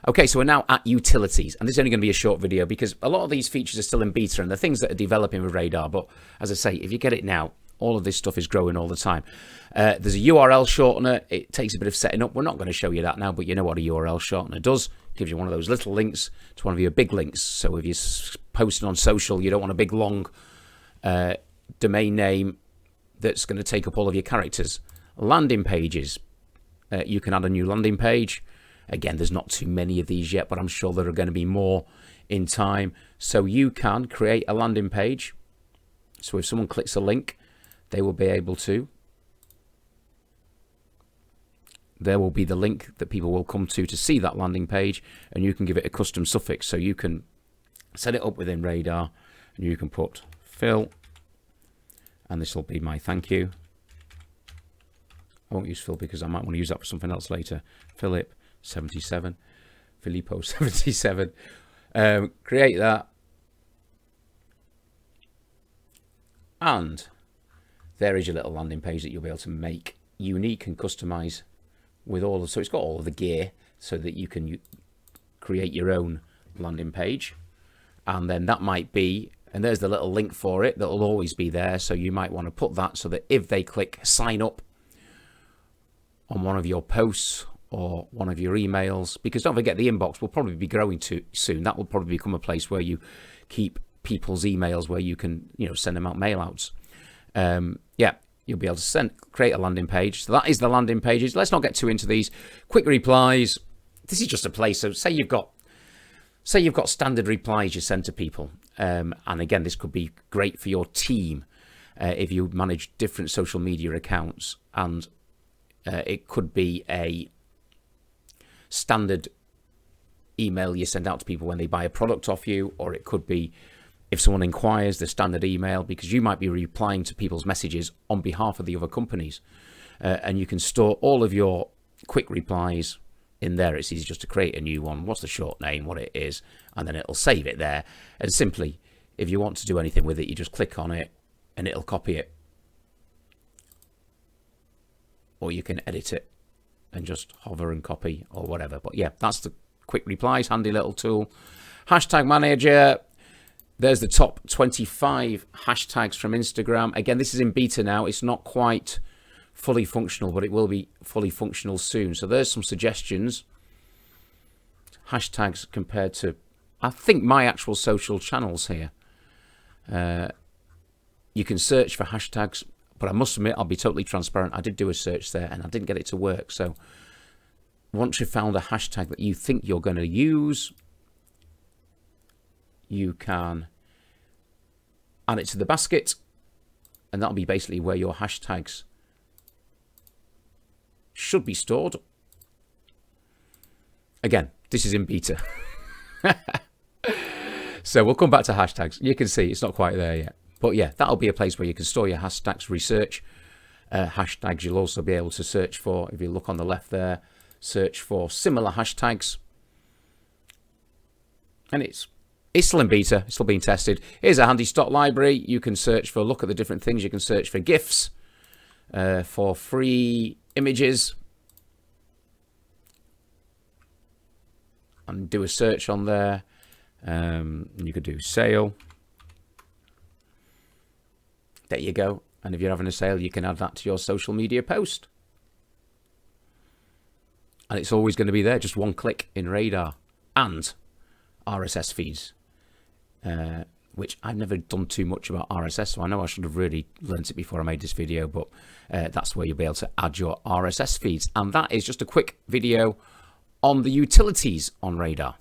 Okay, so we're now at utilities, and this is only going to be a short video because a lot of these features are still in beta and the things that are developing with Radar. But as I say, if you get it now, all of this stuff is growing all the time. There's a URL shortener. It takes a bit of setting up. We're not going to show you that now, but you know what a URL shortener does. It gives you one of those little links to one of your big links. So if you're posting on social, you don't want a big long domain name that's going to take up all of your characters. Landing pages. You can add a new landing page. Again, there's not too many of these yet, but I'm sure there are going to be more in time. So you can create a landing page. So if someone clicks a link, they will be able to. There will be the link that people will come to see that landing page, and you can give it a custom suffix. So you can set it up within Radar, and you can put Phil, and this will be my thank you. I won't use Phil because I might want to use that for something else later. Philip 77, Filippo 77. Create that, and there is your little landing page that you'll be able to make unique and customize with all of. So it's got all of the gear so that you can create your own landing page, and then that might be. And there's the little link for it that will always be there. So you might want to put that so that if they click sign up on one of your posts or one of your emails, because don't forget the inbox will probably be growing too soon. That will probably become a place where you keep people's emails, where you can, you know, send them out mail outs. Yeah, you'll be able to create a landing page. So that is the landing pages. Let's not get too into these. Quick replies. This is just a place. So say you've got standard replies you send to people. And again, this could be great for your team if you manage different social media accounts, and it could be a standard email you send out to people when they buy a product off you, or it could be if someone inquires, the standard email, because you might be replying to people's messages on behalf of the other companies, and you can store all of your quick replies in there. It's easy just to create a new one. What's the short name, what it is, and then it'll save it there. And simply, if you want to do anything with it, you just click on it and it'll copy it, or you can edit it and just hover and copy or whatever. But yeah, that's the quick replies, handy little tool. Hashtag manager. There's the top 25 hashtags from Instagram. Again, this is in beta now. It's not quite fully functional, but it will be fully functional soon. So there's some suggestions. Hashtags compared to, I think, my actual social channels here. You can search for hashtags, but I must admit, I'll be totally transparent. I did do a search there and I didn't get it to work. So once you've found a hashtag that you think you're going to use, you can add it to the basket, and that'll be basically where your hashtags should be stored. Again, this is in beta. So we'll come back to hashtags. You can see it's not quite there yet. But yeah, that'll be a place where you can store your hashtags, research hashtags. You'll also be able to search for, if you look on the left there, search for similar hashtags. And it's still in beta. It's still being tested. Here's a handy stock library. You can search for, look at the different things. You can search for GIFs, for free images, and do a search on there. You could do sale. There you go. And if you're having a sale, you can add that to your social media post. And it's always going to be there, just one click in Radar. And RSS feeds, which I've never done too much about RSS, so I know I should have really learnt it before I made this video, but that's where you'll be able to add your RSS feeds. And that is just a quick video on the utilities on Radar.